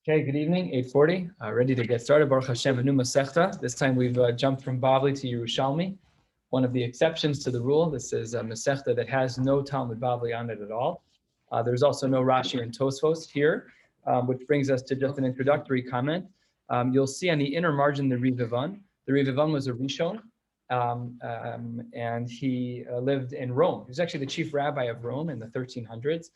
Okay, good evening, 8:40, ready to get started. Baruch Hashem, a new Masechta. This time we've jumped from Bavli to Yerushalmi. One of the exceptions to the rule. This is a Masechta that has no Talmud Bavli on it at all. There's also no Rashi and Tosfos here, which brings us to just an introductory comment. You'll see on the inner margin the Rivavan. The Rivavan was a Rishon, and he lived in Rome. He was actually the chief rabbi of Rome in the 1300s.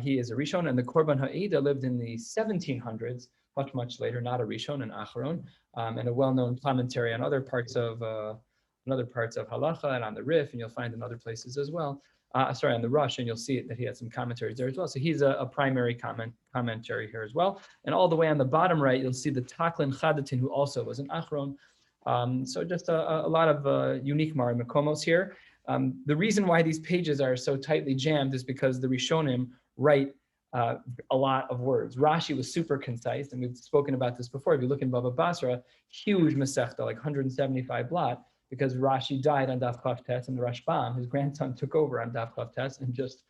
He is a Rishon, and the Korban Ha'ida lived in the 1700s, much later, not a Rishon, an Acharon, and a well-known commentary on other parts of Halacha and on the Rif, and you'll find in other places as well. On the Rush, and you'll see that he had some commentaries there as well. So he's a primary commentary here as well. And all the way on the bottom right, you'll see the Taklin Chadatin, who also was an Acharon. So just a lot of unique Mari Makomos here. The reason why these pages are so tightly jammed is because the Rishonim write a lot of words. Rashi was super concise, and we've spoken about this before. If you look in Baba Basra, huge Masechta, like 175 blot, because Rashi died on Daf Chav Tes, and the Rashbam, his grandson, took over on Daf Chav Tes and just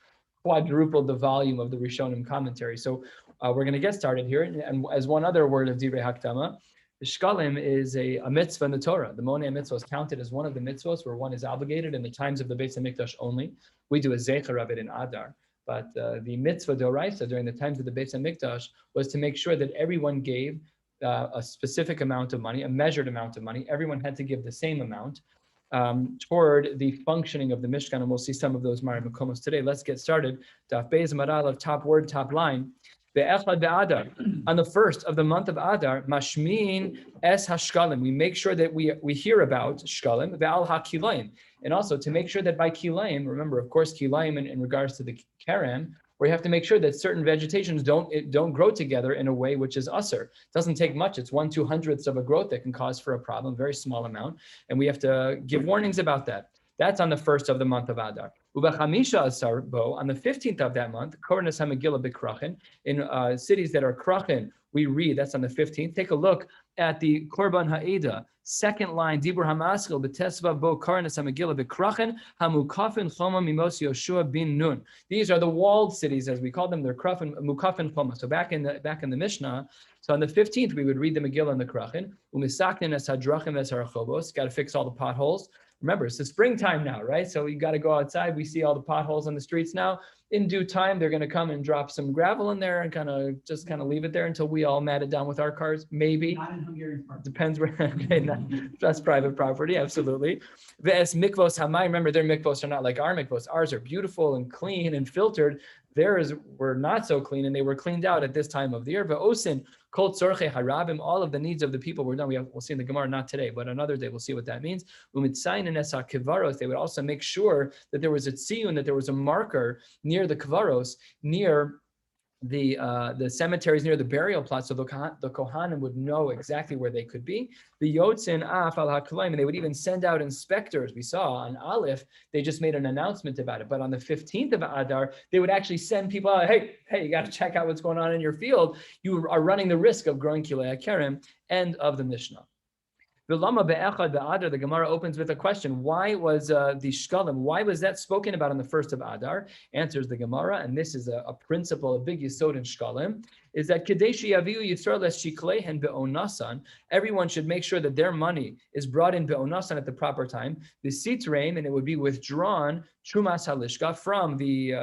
quadrupled the volume of the Rishonim commentary. So we're going to get started here. And as one other word of Divrei Hakdama, the Shekalim is a mitzvah in the Torah. The Monei mitzvah is counted as one of the mitzvahs where one is obligated in the times of the Beis HaMikdash only. We do a zecher of it in Adar. But the mitzvah d'oraisa during the times of the Beis HaMikdash was to make sure that everyone gave a specific amount of money, a measured amount of money. Everyone had to give the same amount toward the functioning of the Mishkan. And we'll see some of those Mari Makomos today. Let's get started. Daf Beis Maralav, top word, top line. On the first of the month of Adar, mashmin es hashkalim. We make sure that we hear about shkalim ve'al hakilayim, and also to make sure that by kilayim, remember, of course, kilayim in regards to the kerem, where you have to make sure that certain vegetations don't grow together in a way which is usser. It doesn't take much. It's 1/200th of a growth that can cause for a problem, very small amount, and we have to give warnings about that. That's on the first of the month of Adar. Ubachamisha asarbo, on the 15th of that month, Kornas HaMegillah b'Krachin, in cities that are Krachin, we read, that's on the 15th. Take a look at the Korban Ha'eda, second line, Dibur HaMaskil, B'Tesva Bo Kornas HaMegillah b'Krachin, Hamukafin Choma Mimos Yoshua bin Nun. These are the walled cities, as we call them. They're Krachin, Mukafin Choma. So back in the Mishnah, so on the 15th, we would read the Megillah in the Krachin. Umisaknin es hadrachim es harachobos. Got to fix all the potholes. Remember, it's the springtime now, right? So you got to go outside. We see all the potholes on the streets now. In due time, they're going to come and drop some gravel in there and kind of leave it there until we all mat it down with our cars. Maybe. Not in Hungarian Park. Depends where. Okay, that's private property, absolutely. Ve'es mikvos hamay. Remember, their mikvos are not like our mikvos. Ours are beautiful and clean and filtered. Theirs were not so clean, and they were cleaned out at this time of the year. Ve'osin kol tzorchei harabim. All of the needs of the people were done. We'll see in the Gemara, not today, but another day we'll see what that means. Umitzayin and esa kivaros. They would also make sure that there was a tziyun, that there was a marker near the kivaros, near the cemeteries, near the burial plots, so the Kohanim would know exactly where they could be. The Yotzin Af al HaKalayim, and they would even send out inspectors. We saw on Aleph, they just made an announcement about it. But on the 15th of Adar, they would actually send people out, hey, you got to check out what's going on in your field. You are running the risk of growing Kilei HaKerem. End of the Mishnah. The Gemara opens with a question. Why was the Shekalim, why was that spoken about on the first of Adar? Answers the Gemara, and this is a principle, a big yesod in Shekalim, is that everyone should make sure that their money is brought in be'onasan at the proper time. The sitreim, and it would be withdrawn trumas halishka from the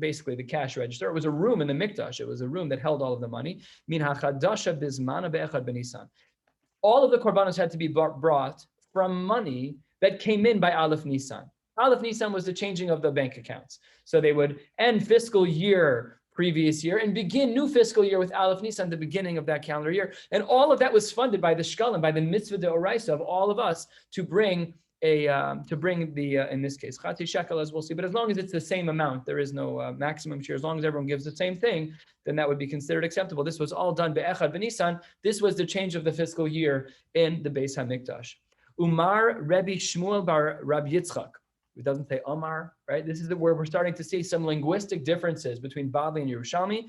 basically the cash register. It was a room in the mikdash. It was a room that held all of the money. Min hachadasha bizmana be'echad benisan. All of the korbanos had to be brought from money that came in by Aleph Nisan. Aleph Nisan was the changing of the bank accounts. So they would end fiscal year previous year and begin new fiscal year with Aleph Nisan, the beginning of that calendar year. And all of that was funded by the Shekalim, by the mitzvah d'oraisa of all of us to bring in this case, Chati Shekel, as we'll see. But as long as it's the same amount, there is no maximum share. As long as everyone gives the same thing, then that would be considered acceptable. This was all done be'echad b'nisan. This was the change of the fiscal year in the Beis HaMikdash. Umar Rabbi Shmuel bar Rabbi Yitzchak. It doesn't say Omar, right? This is where we're starting to see some linguistic differences between Bavli and Yerushalmi.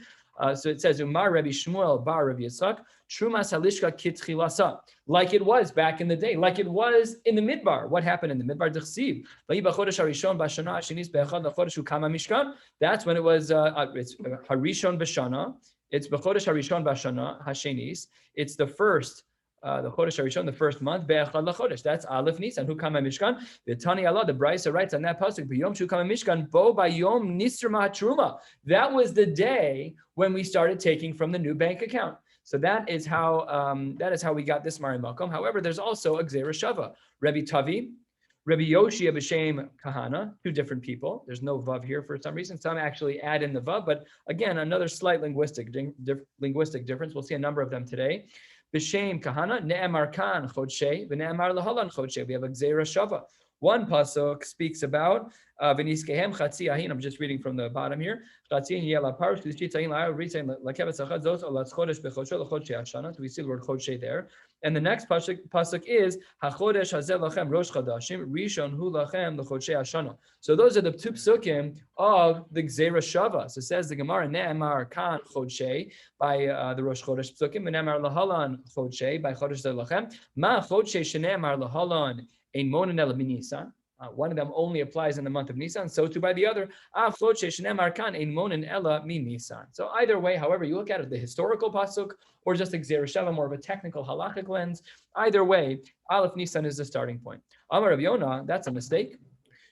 So it says Umar Rabbi Shmuel bar Rabbi Yitzchak. Trumas halishka kitchilasa, like it was back in the day, like it was in the midbar. What happened in the midbar? D'chsiv, vayi b'chodesh harishon b'shana hashinis be'echad l'chodesh ukama mishkan. That's when it was it's harishon b'shana. It's B'chodesh Harishon B'Shana Hashenis. It's the first. The Chodesh Harishon, the first month, Be'echad LaChodesh. That's Aleph Nisan. Who come Mishkan? The Tani Allah, the Brisa writes on that pasuk, B'Yom Shu Kama Mishkan, Bo Bayom Nisr Ma'atruma. That was the day when we started taking from the new bank account. So that is how we got this Mari Makom. However, there's also a Gzeira Shava. Rabbi Tavi, Rabbi Yoshia B'Shem Kahana, two different people. There's no vav here for some reason. Some actually add in the vav, but again, another slight linguistic difference. We'll see a number of them today. B'Shem Kahana, Ne'emar Kan Chodshei, V'Ne'emar Lahalan Chodshei. We have a Gzeira Shava. One pasuk speaks about V'niskehem Chatzi Ahin. I'm just reading from the bottom here. Chatzi Yela Parush L'Shit Ahin La'ar Ritzay L'Kevet Sachad Zos Olatz Chodesh B'Chodsho L'Chodshei Hashana. So we see the word Chodshei there. And the next pasuk is HaChodesh Hazeh Lachem Rosh Chadashim Rishon Hu Lachem L'Chodshei Hashana. So those are the two psukim of the Gzeira Shava. So says the Gemara Ne'emar Kan Chodshei by the Rosh Chodesh psukim, Ne'emar Lahalan Chodshei by Chodesh Hazeh Lachem. Ma Chodshei Shene'emar Lahalan. One of them only applies in the month of Nisan, so too by the other. So either way, however you look at it, the historical pasuk or just a Gzeira Shava, more of a technical halachic lens, either way, Aleph Nisan is the starting point. Amar Rav Yonah, that's a mistake.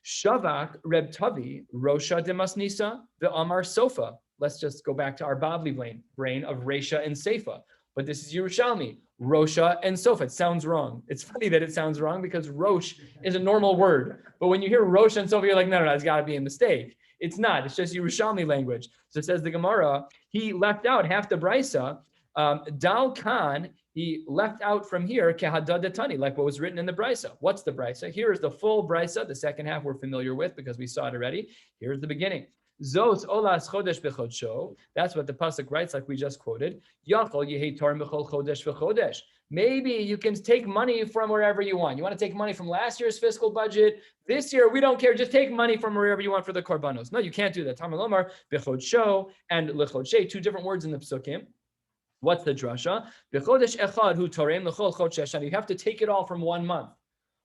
Shavak Reb Tavi, Rosha Demas Nisa, the Amar Sofa. Let's just go back to our Bavli brain of Resha and Seifa. But this is Yerushalmi, Rosha and Sofa. It sounds wrong. It's funny that it sounds wrong because Rosh is a normal word. But when you hear Rosha and Sofa, you're like, no, it's got to be a mistake. It's not. It's just Yerushalmi language. So it says the Gemara, he left out half the Brisa. Dal Khan, he left out from here, Kehadadatani, like what was written in the Brisa. What's the Brisa? Here is the full Brisa. The second half we're familiar with because we saw it already. Here's the beginning. Zos olas chodesh b'chodsho. That's what the pasuk writes, like we just quoted. Yachol yehei torah b'chol chodesh v'chodesh. Maybe you can take money from wherever you want. You want to take money from last year's fiscal budget. This year, we don't care. Just take money from wherever you want for the korbanos. No, you can't do that. Tamar lomar b'chodsho and lechodshe, two different words in the psukim. What's the drasha? B'chodesh echad hu torem lechol chodesh. You have to take it all from 1 month.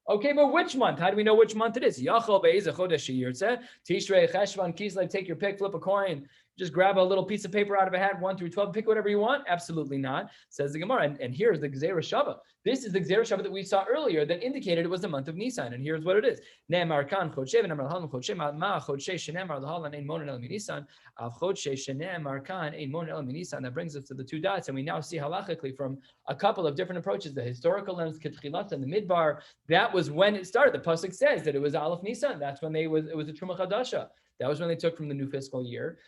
Okay, but which month? How do we know which month it is? Yachol be'ezeh chodesh shiur. Tishrei, Cheshvan, Kislev, take your pick, flip a coin. Just grab a little piece of paper out of a hat, 1 through 12, pick whatever you want? Absolutely not, says the Gemara. And here's the Gzeira Shava. This is the Gzeira Shava that we saw earlier that indicated it was the month of Nisan. And here's what it is. Ne'emar kan chodshe v'ne'emar lahalan chodshe ma chodshe shene'emar lahalan ein monen el minisan av chodshe shene'emar kan ein monen el minisan. That brings us to the two dots. And we now see halachically from a couple of different approaches, the historical lens, Ketchilat and the Midbar. That was when it started. The pasuk says that it was Aleph Nisan. That's when it was a Truma Chadasha. That was when they took from the new fiscal year.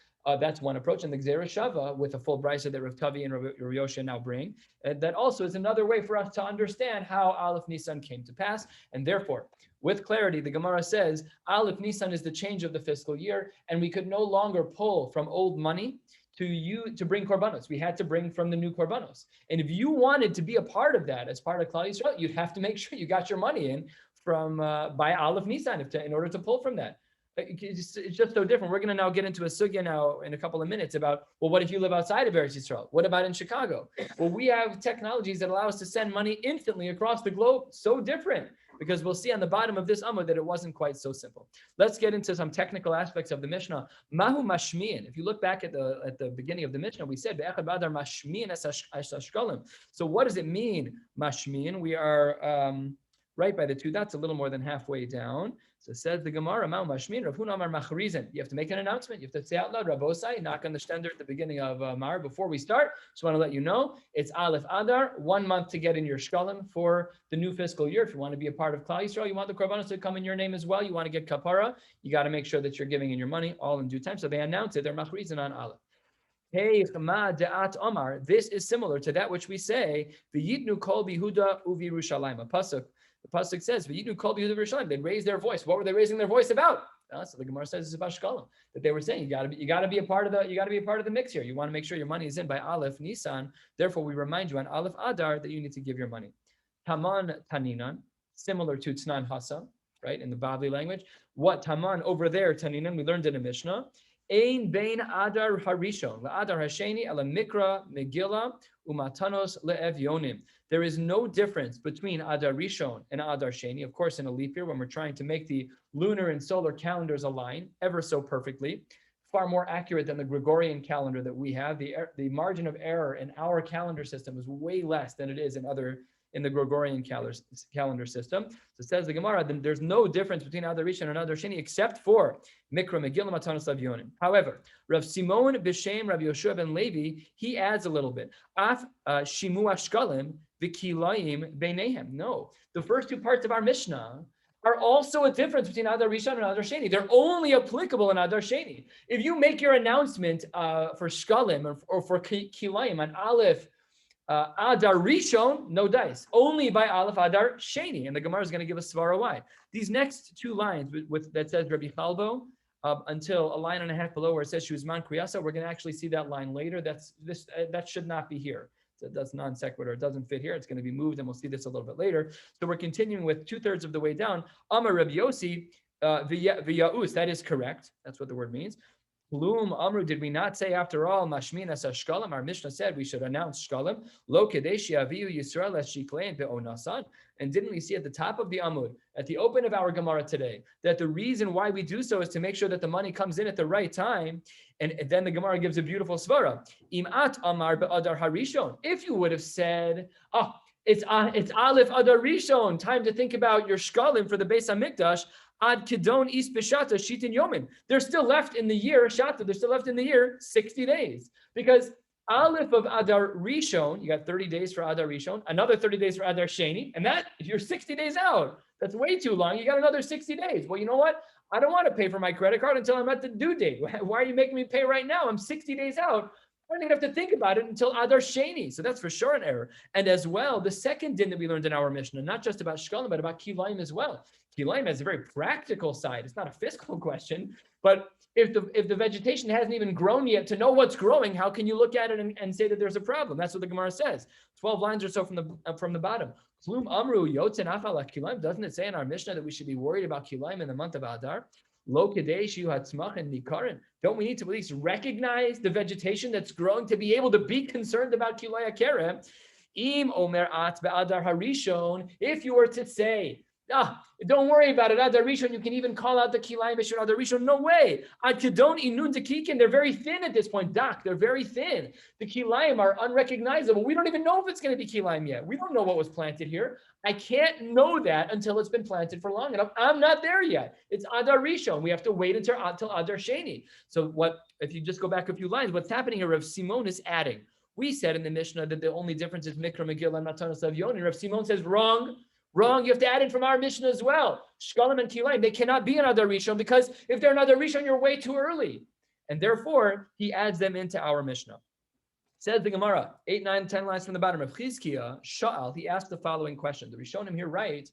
That's one approach. And the Gzeira Shava, with a full brisa that Rav Tavi and Rav Yoshia now bring, that also is another way for us to understand how Aleph Nisan came to pass. And therefore, with clarity, the Gemara says, Aleph Nisan is the change of the fiscal year, and we could no longer pull from old money to bring korbanos. We had to bring from the new korbanos. And if you wanted to be a part of that as part of Klal Yisrael, you'd have to make sure you got your money in from by Aleph Nisan in order to pull from that. It's just so different. We're going to now get into a sugya now in a couple of minutes about, well, what if you live outside of Eretz Yisrael? What about in Chicago? Well, we have technologies that allow us to send money instantly across the globe. So different, because we'll see on the bottom of this Amud that it wasn't quite so simple. Let's get into some technical aspects of the Mishnah. Mahu mashmiin. If you look back at the beginning of the Mishnah, we said be'echad b'adar mashmiin es Shekalim. So what does it mean, mashmiin? We are right by the two dots, a little more than halfway down. So says the Gemara, Ma'u Mashmin, Rav Huna Amar Machrizin. You have to make an announcement. You have to say out loud, Rabosai, knock on the stender at the beginning of Mar. Before we start, just want to let you know, it's Aleph Adar, 1 month to get in your Shekalim for the new fiscal year. If you want to be a part of Klal Yisrael, you want the Korbanos to come in your name as well, you want to get Kapara, you got to make sure that you're giving in your money all in due time. So they announce it, they're Machrizin on Aleph. Hey, Chama De'at Omar. This is similar to that which we say, V'yitnu kol bihuda uvi Yerushalayim. A pasuk. The pasuk says, "V'yitnu kol bihuda Yerushalayim." They raised their voice. What were they raising their voice about? So the Gemara says it's about Shekalim. That they were saying you got to be a part of the mix here. You want to make sure your money is in by Aleph Nisan. Therefore, we remind you on Aleph Adar that you need to give your money. Taman Taninan, similar to Tznan Hasa, right, in the Bavli language. What Taman over there, Taninan, we learned in a Mishnah. Ein bein Adar Harishon, Adar Hasheni, Ala Mikra, Megillah, Umatanos Le'evyonim. There is no difference between Adar Rishon and Adar Sheni. Of course, in a leap year, when we're trying to make the lunar and solar calendars align ever so perfectly, far more accurate than the Gregorian calendar that we have. The margin of error in our calendar system is way less than it is in the Gregorian calendar system. So it says the Gemara, then there's no difference between Adar Rishon and Adar Sheni except for Mikra, Megillah, Matanos, Daf Yomi. However, Rav Simon B'Shem, Rabbi Yoshua ben Levi, he adds a little bit. Af Shimua Shekalim v'Kilayim Beinehem. No, the first two parts of our Mishnah are also a difference between Adar Rishon and Adar Sheni. They're only applicable in Adar Sheni. If you make your announcement for Shekalim or for Kilayim on Aleph Adar Rishon, no dice. Only by Aleph Adar Sheni. And the Gemara is going to give us svara why. These next two lines that says Rabbi Chalbo until a line and a half below where it says Shuzman Kriyasa, we're going to actually see that line later. That should not be here. So that's non sequitur. It doesn't fit here. It's going to be moved, and we'll see this a little bit later. So we're continuing with 2/3 of the way down. Amar Rabbi Yossi v'yaus. That is correct. That's what the word means. Plum Amru, did we not say after all, Mashminas Shkalim? Our Mishnah said we should announce Shkalim. Lo Kadeshi Aviu Yisrael as Shiklein Be'onasan. And didn't we see at the top of the Amud, at the open of our Gemara today, that the reason why we do so is to make sure that the money comes in at the right time? And then the Gemara gives a beautiful svara. Imat Amar Be'adar Harishon. If you would have said, it's Aleph Adar Rishon, time to think about your Shkalim for the Beis HaMikdash. Ad Kidon Is B'Shata Shitin Yomin. They're still left in the year, Shata, they're still left in the year 60 days. Because Aleph of Adar Rishon, you got 30 days for Adar Rishon, another 30 days for Adar Sheni, and that, if you're 60 days out, that's way too long. You got another 60 days. Well, you know what? I don't want to pay for my credit card until I'm at the due date. Why are you making me pay right now? I'm 60 days out. I don't even have to think about it until Adar Sheni. So that's for sure an error. And as well, the second din that we learned in our Mishnah, not just about Shekalim, but about Kilayim as well. Kilayim has a very practical side. It's not a fiscal question, but if the vegetation hasn't even grown yet, to know what's growing, how can you look at it and say that there's a problem? That's what the Gemara says. 12 lines or so from the bottom. Klum Amru Yotzen Achal Kilayim. Doesn't it say in our Mishnah that we should be worried about Kilayim in the month of Adar? Lo Kadesh Yu Hatzmach and Nikarin. Don't we need to at least recognize the vegetation that's growing to be able to be concerned about Kilaya Kerem? Im Omer At Be'adar Harishon. If you were to say, don't worry about it. Adar Rishon, you can even call out the Kilayim Mishur Adar Rishon. No way. Ad Kedon Inun Tekikin. They're very thin at this point. They're very thin. The Kilayim are unrecognizable. We don't even know if it's going to be Kilayim yet. We don't know what was planted here. I can't know that until it's been planted for long enough. I'm not there yet. It's Adar Rishon. We have to wait until Adar Sheni. So if you just go back a few lines, what's happening here, Rav Simon is adding. We said in the Mishnah that the only difference is Mikra, Megillah, and Matanos, Daf Yomi. Rav Simon says, wrong. You have to add it from our Mishnah as well. Shkalim and Kilayim, they cannot be an Adar Rishon because if they're an Adar Rishon, you're way too early. And therefore, he adds them into our Mishnah. Says the Gemara, 8, 9, 10 lines from the bottom of Chizkiah, Sha'al, he asked the following question. The Rishonim here right,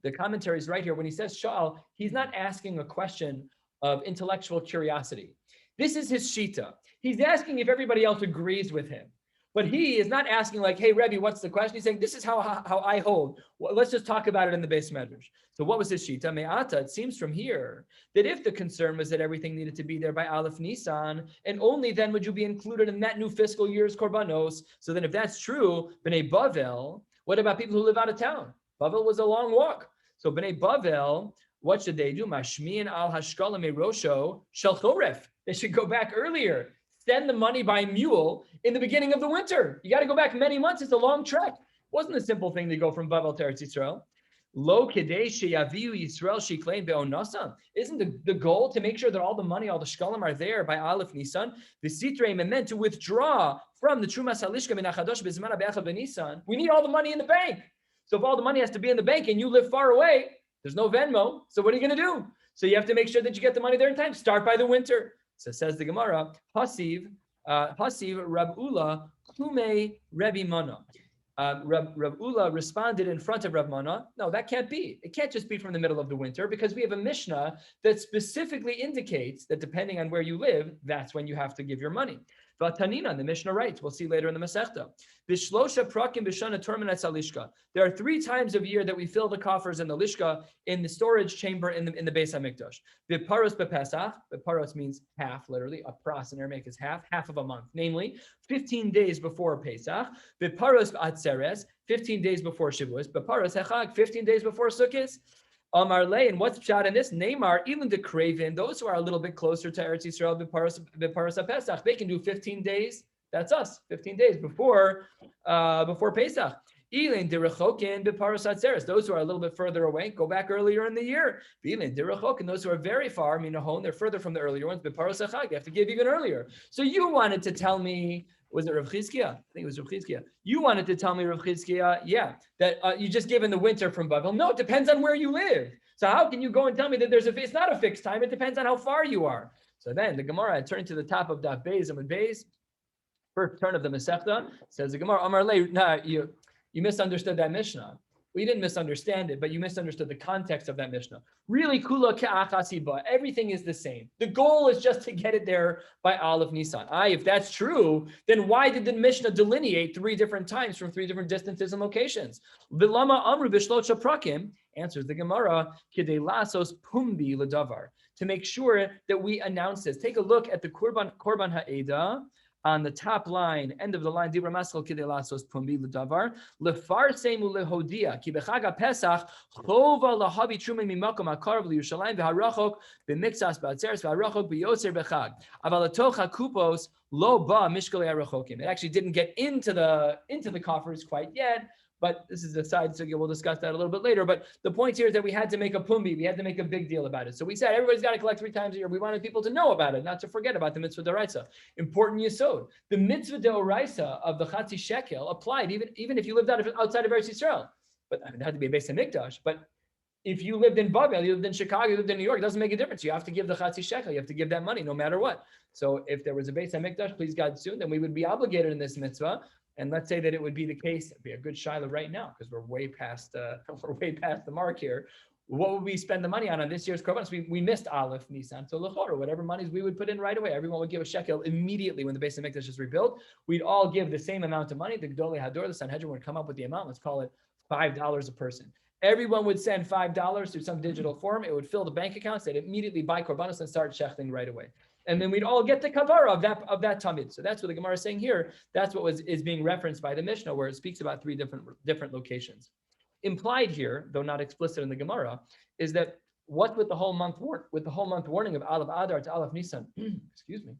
the commentary is right here. When he says Sha'al, he's not asking a question of intellectual curiosity. This is his shita. He's asking if everybody else agrees with him. But he is not asking like, hey, Rebbe, what's the question? He's saying, this is how I hold. Well, let's just talk about it in the Beis Medrash. So what was his shita? Me'ata, it seems from here that if the concern was that everything needed to be there by Aleph Nisan, and only then would you be included in that new fiscal year's Korbanos. So then if that's true, B'nai Bavel, what about people who live out of town? Bavel was a long walk. So B'nai Bavel, what should they do? Mashmi'in al hashkalim erosho shel choref. They should go back earlier. Send the money by mule in the beginning of the winter. You got to go back many months. It's a long trek. It wasn't a simple thing to go from Bavel to Eretz Yisrael. Lo kedei sheyaviu Yisrael shiklein be'onasam. Isn't the goal to make sure that all the money, all the shkalim are there by Aleph Nisan? The sitrei meant to withdraw from the Trumas Halishka min Achadosh bezman be'achad b'Nisan. We need all the money in the bank. So if all the money has to be in the bank and you live far away, there's no Venmo. So what are you going to do? So you have to make sure that you get the money there in time. Start by the winter. So says the Gemara, Hasiv Rab Ula Klume Rebbe Mana. Rab Ula responded in front of Rab Mana, no, that can't be. It can't just be from the middle of the winter because we have a Mishnah that specifically indicates that depending on where you live, that's when you have to give your money. Vatanina, the Mishnah writes, we'll see later in the Masechta. Bishlosha prakim b'shana terminats alishka. There are 3 times of year that we fill the coffers in the lishka, in the storage chamber in the Beis HaMikdash. V'paros b'pesach. V'paros means half, literally. A pras in Aramaic is half of a month. Namely, 15 days before Pesach. V'paros b'atzeres, 15 days before Shavuos. V'paros hechag, 15 days before Sukkot. Amar Le, and what's pshat in this? Neymar, even the Craven, those who are a little bit closer to Eretz Yisrael, B'Paras Pesach, they can do 15 days. That's us, 15 days before Pesach. Elin Dirachokin B'Paras Atzeres, those who are a little bit further away, go back earlier in the year. Elin Dirachokin, those who are very far, Minahon, they're further from the earlier ones. B'Paras Achag, they have to give even earlier. So you wanted to tell me. Was it Rav Chizkiah? I think it was Rav Chizkiah. You wanted to tell me, Rav Chizkiah, that you just give in the winter from Bavel. No, it depends on where you live. So how can you go and tell me that it's not a fixed time? It depends on how far you are. So then the Gemara turned to the top of Daf Beis and Beis, first turn of the Masechta, says the Gemara, Amar Le, you misunderstood that Mishnah. Well, you didn't misunderstand it, but you misunderstood the context of that Mishnah. Really, kula ke'achasiba, everything is the same. The goal is just to get it there by Aleph Nisan. If that's true, then why did the Mishnah delineate 3 different times from 3 different distances and locations? Vilama amru b'shlosha prakim, answers the Gemara, kidei lasos pumbi l'davar, to make sure that we announce this. Take a look at the Korban Ha'eda, on the top line, end of the line, Dibra Maskal Kidei Lasos Pumbi L'Davar, Lefarsemu Lehodia, Ki B'Chag HaPesach, Chova Lahavi Trumei Mimakom HaKarav L'Yushalayim V'Harachok B'Mixas B'Atzeres V'Harachok B'Yotzer B'Chag, Aval Atoch HaKupos Lo Ba Mishkalei HaRachokim. It actually didn't get into the coffers quite yet, but this is a side sugya. We'll discuss that a little bit later. But the point here is that we had to make a pumbi. We had to make a big deal about it. So we said everybody's got to collect 3 times a year. We wanted people to know about it, not to forget about the mitzvah d'oraisa. Important yesod. The mitzvah d'oraisa of the chatzi shekel applied even if you lived outside of Eretz Yisrael. But it had to be a Beis Hamikdash. But if you lived in Babel, you lived in Chicago, you lived in New York, it doesn't make a difference. You have to give the chatzi shekel. You have to give that money no matter what. So if there was a Beis Hamikdash, please God soon, then we would be obligated in this mitzvah. And let's say that it would be the case, it'd be a good shiloh right now, because we're way past the mark here. What would we spend the money on this year's korban? We missed Aleph, Nisan, so Lechor, or whatever monies we would put in right away. Everyone would give a shekel immediately when the Beis Hamikdash is rebuilt. We'd all give the same amount of money. The Gdolei Hador, the Sanhedrin, would come up with the amount. Let's call it $5 a person. Everyone would send $5 through some digital form. It would fill the bank accounts. They'd immediately buy korbanos and start shechting right away. And then we'd all get the kavara of that tamid. So that's what the Gemara is saying here. That's what is being referenced by the Mishnah, where it speaks about 3 different locations. Implied here, though not explicit in the Gemara, is that what with the whole month warning of Aleph Adar to Aleph Nisan. Excuse me.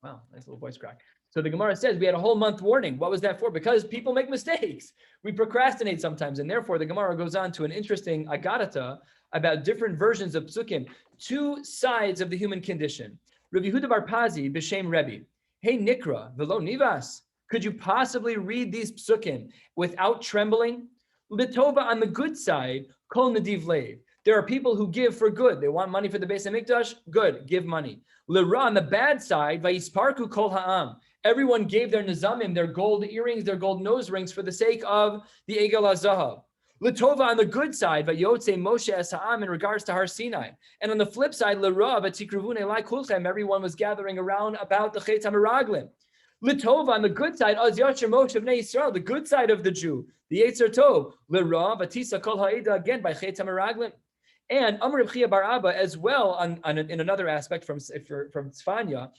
Wow, nice little voice crack. So the Gemara says we had a whole month warning. What was that for? Because people make mistakes. We procrastinate sometimes, and therefore the Gemara goes on to an interesting agadata about different versions of psukim, 2 sides of the human condition. Rabbi Yehuda bar Pazi, b'shem Rebbe, hey Nikra, velo nivas, could you possibly read these psukim without trembling? Litova, on the good side, kol nadiv leiv. There are people who give for good. They want money for the Beis Hamikdash. Good, give money. Lira, on the bad side, vayisparku kol ha'am. Everyone gave their nizamim, their gold earrings, their gold nose rings for the sake of the Egel HaZahav. L'tova, on the good side, vayotze Moshe es ha'am, in regards to Har Sinai. And on the flip side, l'ra v'tikruvun elai kulchem, everyone was gathering around about the Chet HaMeraglim. L'tova, on the good side, az yasher Moshe b'nei Yisrael, the good side of the Jew, the Yetzer Tov. L'ra v'tisa kol ha'eda, again by Chet HaMeraglim. And Amr Reb Chia bar Abba as well in another aspect from Tzfanya.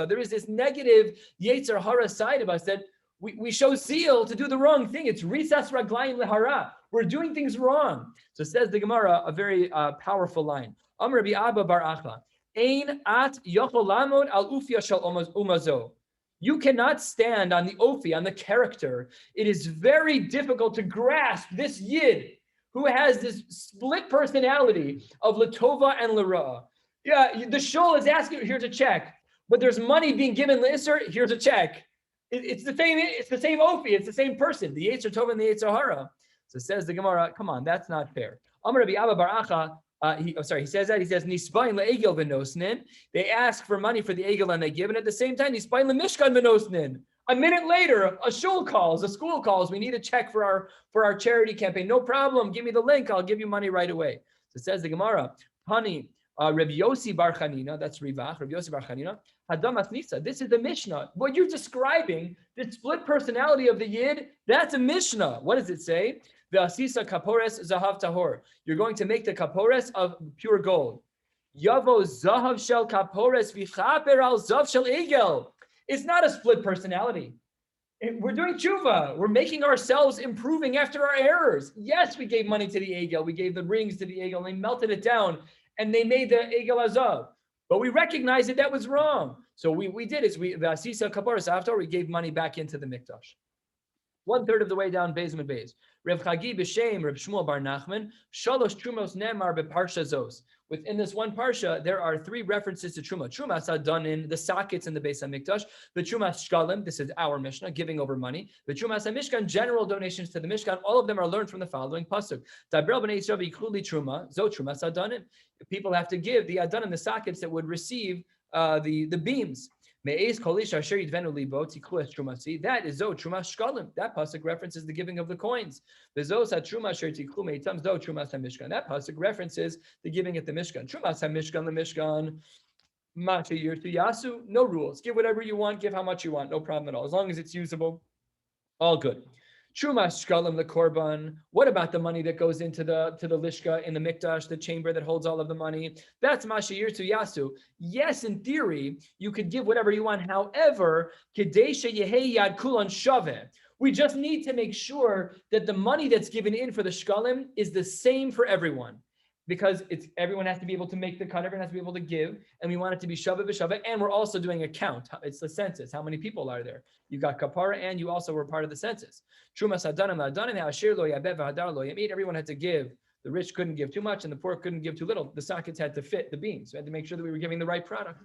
There is this negative Yetzer Hara side of us that we show zeal to do the wrong thing. It's risas raglayim lehara. We're doing things wrong. So says the Gemara, a very powerful line. Amr Rabbi Abba bar Achla, Ein at yochol lamod al ufya shel umazo. You cannot stand on the ofi, on the character. It is very difficult to grasp this yid who has this split personality of Latova and Lara. Yeah, the shul is asking, here's a check, but there's money being given L'Isser, here's a check. It's the same ofi, it's the same person, the Yetzer Tov and the Yetzer Hara. So says the Gemara, come on, that's not fair. Amar Rabbi Abba bar Acha, he says Nisbain le'egel v'nosnin. They ask for money for the egel and they give, and at the same time Nisbain le'mishkan v'nosnin. A minute later, a school calls. We need a check for our charity campaign. No problem. Give me the link. I'll give you money right away. So it says the Gemara, Hani Rabbi Yossi bar Chanina. That's Rivach. Rabbi Yossi bar Chanina. Hadam Asnisa. This is the Mishnah. What you're describing, the split personality of the Yid, that's a Mishnah. What does it say? The Asisa kapores zahav tahor. You're going to make the kapores of pure gold. Yavo zahav shel kapores v'chaper al zav shel egel. It's not a split personality. We're doing tshuva. We're making ourselves improving after our errors. Yes, we gave money to the egel. We gave the rings to the egel. And they melted it down, and they made the egel azav. But we recognized that was wrong. So we did is we gave money back into the mikdash. 1/3 of the way down, Beis Mid Beis. Reb Chagi b'Shem Reb Shmuel Bar Nachman Shalosh Trumos Nemar beParsha Zos. Within this one parsha, there are 3 references to truma. Trumas Adonin, the sockets in the Beis Hamikdash. The Trumas Shekalim, this is our Mishnah, giving over money. The Trumas HaMishkan, general donations to the Mishkan. All of them are learned from the following pasuk. Dabrel b'nei Yisrael v'yikluli truma. Zo Trumas Adonin. People have to give the Adonin, the sockets that would receive the beams. That is Zo Trumas Shekalim. That pasuk references the giving of the coins. That pasuk references the giving at the Mishkan. Trumas HaMishkan, the Mishkan, shiur to yasu. No rules. Give whatever you want. Give how much you want. No problem at all. As long as it's usable, all good. Trumas Shekalim, the korban. What about the money that goes into the lishka in the mikdash, the chamber that holds all of the money? That's shiur to yasu. Yes, in theory, you could give whatever you want. However, kedei sheyehei yad kulan shaveh. We just need to make sure that the money that's given in for the shekalim is the same for everyone. Because everyone has to be able to make the cut, everyone has to be able to give, and we want it to be shaveh b'shaveh, and we're also doing a count. It's the census. How many people are there? You got kapara, and you also were part of the census. Trumas hadanim hadanim ha'ashir lo yabeh v'hadar lo yamid. Everyone had to give. The rich couldn't give too much, and the poor couldn't give too little. The sockets had to fit the beams. We had to make sure that we were giving the right product.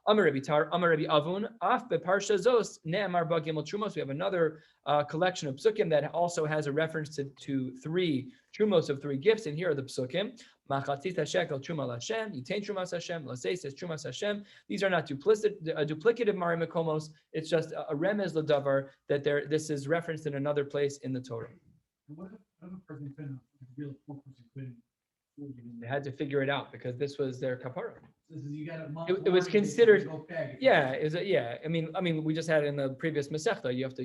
Amar Rabbi Tar, Amar Rabbi Avun, Af beParsha Zos Ne'amar Ba Gimel Trumos. We have another collection of psukim that also has a reference to 3 trumos of 3 gifts, and here are the psukim. Machatzit shekel truma l'Hashem, yitain trumas Hashem, l'seis trumas Hashem. These are not duplicative Mari Mekomos. It's just a remez l'davar that this is referenced in another place in the Torah. What if a person couldn't, a real poor person couldn't? They had to figure it out because this was their kapara. It was considered. Yeah, I mean, we just had it in the previous Masechta. You have to,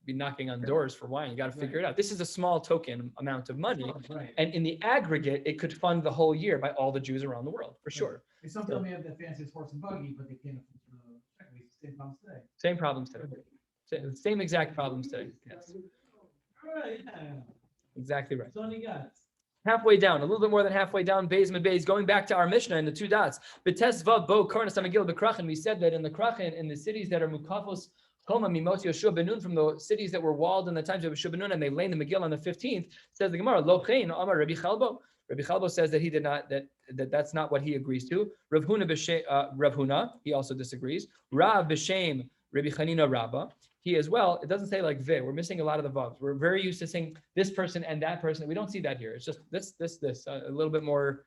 be knocking on doors for wine. You got to figure it out. This is a small token amount of money, and in the aggregate, it could fund the whole year by all the Jews around the world for sure. Some tell me have the fanciest horse and buggy, but they can't afford the same problems today. Same problems today. Same exact problems today. Yes. All right. Yeah. Exactly right. So you got. Halfway down, a little bit more than halfway down, Beis Mid Beis, going back to our Mishnah in the 2 dots. B'tes vav bo karnas hamagil b'krachin. We said that in the krachin, in the cities that are mukafos choma mimot Yoshua ben Nun, from the cities that were walled in the times of Yoshua ben Nun, and they lay in the Megillah on the 15th, says the Gemara, lo chein amar Rabbi Chalbo. Rabbi Chalbo says that he did not, that's not what he agrees to. Rav Huna, he also disagrees. Rav b'shem Rabbi Chanina Rabba. He as well, it doesn't say like ve. We're missing a lot of the vavs. We're very used to saying this person and that person. We don't see that here. It's just this, a little bit more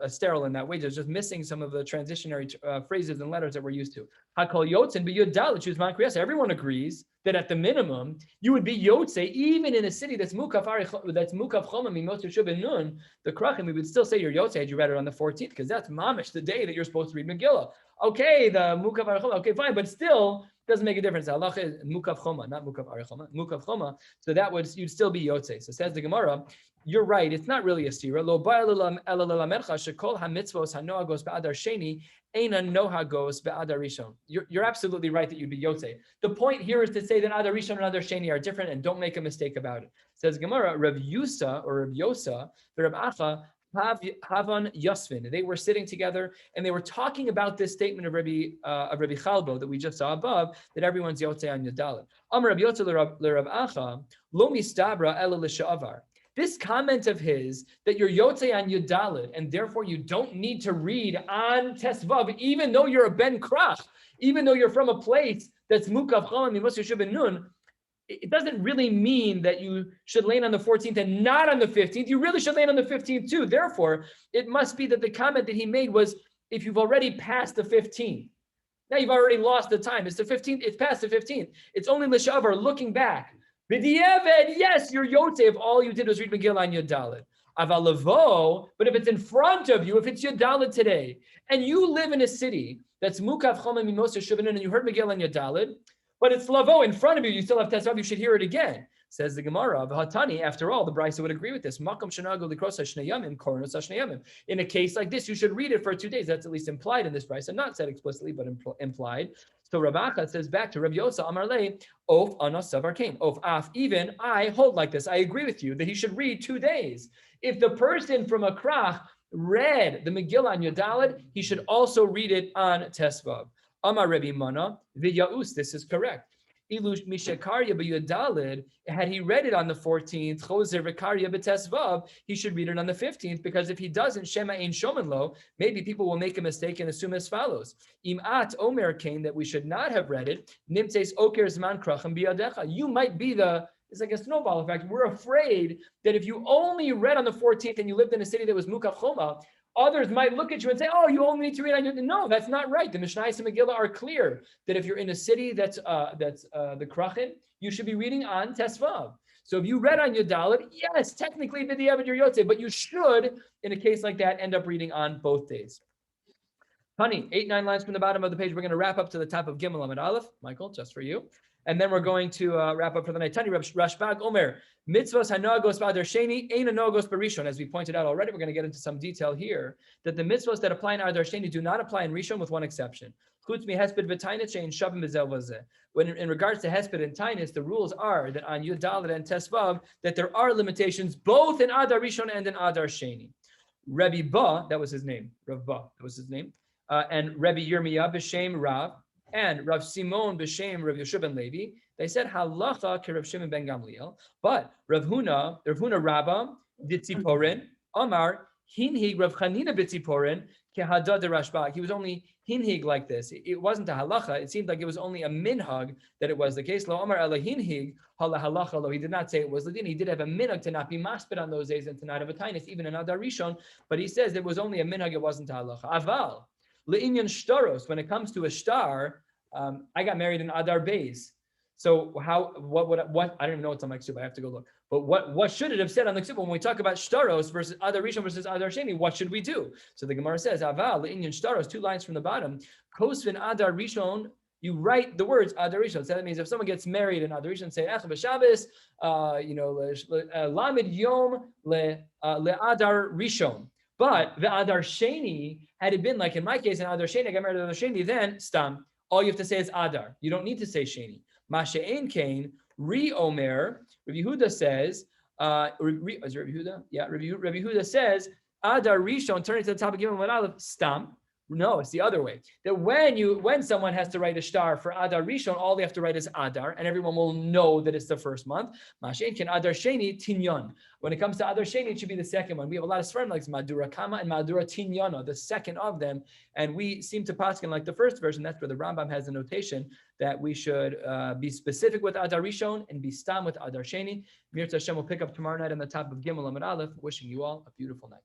sterile in that way. It's just missing some of the transitionary phrases and letters that we're used to. Hakol yotzin b'yud dalet shuz man kriyas. Everyone agrees that at the minimum you would be yotze even in a city that's mukaf choma mimot Yoshua ben Nun. The krachim, we would still say you're yotze had you read it on the 14th because that's mamish, the day that you're supposed to read Megillah. Okay, the mukaf choma. Okay, fine, but still. Doesn't make a difference. Allah is mukav choma, not mukav arichoma. Mukav choma. So you'd still be yotze. So says the Gemara, you're right. It's not really a stira. Lo ba'alalam elalamercha shekol hamitzvos hanoagos be'adar sheni eina nohagos be'adar rishon. You're absolutely right that you'd be yotze. The point here is to say that adar rishon and adar sheni are different, and don't make a mistake about it. Says Gemara, Rav Yusa or Rav Yosa, the Rav Acha. Havan Yasvin. They were sitting together and they were talking about this statement of Rabbi Chalbo that we just saw above, that everyone's Yotzei on Yadalit. Amar Rabbi Yotzei l'Rav Acha lo mistabra ela l'sha'avar. This comment of his that you're Yotzei on Yadalit and therefore you don't need to read on Tesvav, even though you're a Ben Krach, even though you're from a place that's Mukav Chama Mimos Yoshua ben Nun. It doesn't really mean that you should land on the 14th and not on the 15th. You really should land on the 15th too. Therefore, it must be that the comment that he made was, if you've already passed the 15th, now you've already lost the time. It's the 15th. It's past the 15th. It's only l'shavar looking back. B'di'evet, yes, you're yotze if all you did was read Megillah on Yud Aval levo, but if it's in front of you, if it's Yud today, and you live in a city that's mukav choma mimos Yoshua ben Nun, and you heard Megillah on Yud but it's lavo in front of you, you still have tesvav, you should hear it again. Says the Gemara, V'hatani, after all, the Brisa would agree with this. Makom shenago likros hashnei yamim, kornos hashnei yamim. In a case like this, you should read it for 2 days. That's at least implied in this Brisa, not said explicitly, but implied. So Rav Acha says back to Rabbi Yosa Amar Le, Of Anas Savar came. Of Af, even I hold like this. I agree with you that he should read 2 days. If the person from Akrach read the Megillah on Yodalid, he should also read it on Tesvav. Amar Rabbi Mana, Vidyaus, this is correct. Ilush Mishakarya b'Yodalid, had he read it on the 14th, Choser v'Karya b'Tesvav, he should read it on the 15th, because if he doesn't, Shema ein shomen lo, maybe people will make a mistake and assume as follows. Imat Omer came that we should not have read it. Nimtes Oker Zman Krachim biyadecha. You might be it's like a snowball effect. We're afraid that if you only read on the 14th and you lived in a city that was Mukaf Choma, others might look at you and say, "Oh, you only need to read on your." No, that's not right. The Mishnayos and Megillah are clear that if you're in a city that's the Krachin, you should be reading on Tesvav. So if you read on your Dalit, yes, technically B'diavad your Yotze, but you should, in a case like that, end up reading on both days. Honey, 8-9 lines from the bottom of the page. We're going to wrap up to the top of Gimel Amid Aleph. Michael, just for you. And then we're going to wrap up for the night. Tani Rashbag Omer, mitzvahs hanogos ba'adar sheni, ein hanogos barishon. As we pointed out already, we're going to get into some detail here, that the mitzvahs that apply in adar sheni do not apply in rishon, with one exception. Chutz mi hesped v'tainis shein shavim b'zel v'zeh. When in regards to hesped and tainis, the rules are that on Yud Dalet and Tesvav, that there are limitations both in adar rishon and in adar sheni. Rabbi Ba, that was his name. Rav Ba, that was his name. And Rabbi Yirmiyah b'shem Rav, and Rav Simon b'shem Rav Yosef ben Levi, they said halacha ke Rav Shimon ben Gamliel, but Rav Huna Rabba ditziporin Amar hinhig Rav Chanina b'tziporin ke hadad Rashbag. He was only hinhig like this. It wasn't a halacha. It seemed like it was only a minhag that it was the case. Lo Amar ela hinhig hala halacha lo. He did not say it was the din. He did have a minhag to not be maspid on those days and to not have a tainis, even in Adar Rishon. But he says it was only a minhag. It wasn't a halacha. Aval. Le'inyan shtaros, when it comes to a shtar, I got married in Adar Beis. So what I don't even know what's on my ksuba. I have to go look. But what should it have said on the ksuba when we talk about shtaros versus Adar Rishon versus Adar Sheni? What should we do? So the Gemara says, Aval le'inyan shtaros, 2 lines from the bottom. Kosvin Adar Rishon. You write the words Adar Rishon. So that means if someone gets married in Adar Rishon, say Echav Shabbos, Lamed Yom le Adar Rishon. But the Adar Sheni, had it been like in my case, in Adar Sheni, I got married in Adar Sheni, then Stam, all you have to say is Adar. You don't need to say Sheni. Masha'en Kain, Ri Omer, Rabbi Yehuda says, is it Rabbi Yehuda? Yeah, Rabbi Yehuda says, Adar Rishon, turning to the top of Gimel Aleph, Stam. No, it's the other way. That when someone has to write a shtar for Adar Rishon, all they have to write is Adar, and everyone will know that it's the first month. Mashen can Adar Sheni Tinyon. When it comes to Adar Sheni, it should be the second one. We have a lot of sperm like Madura Kama and Madura Tinyana, the second of them, and we seem to paskin like the first version. That's where the Rambam has the notation that we should be specific with Adar Rishon and be stam with Adar Sheni. Mirta Hashem will pick up tomorrow night on the top of Gimel Amid Aleph. Wishing you all a beautiful night.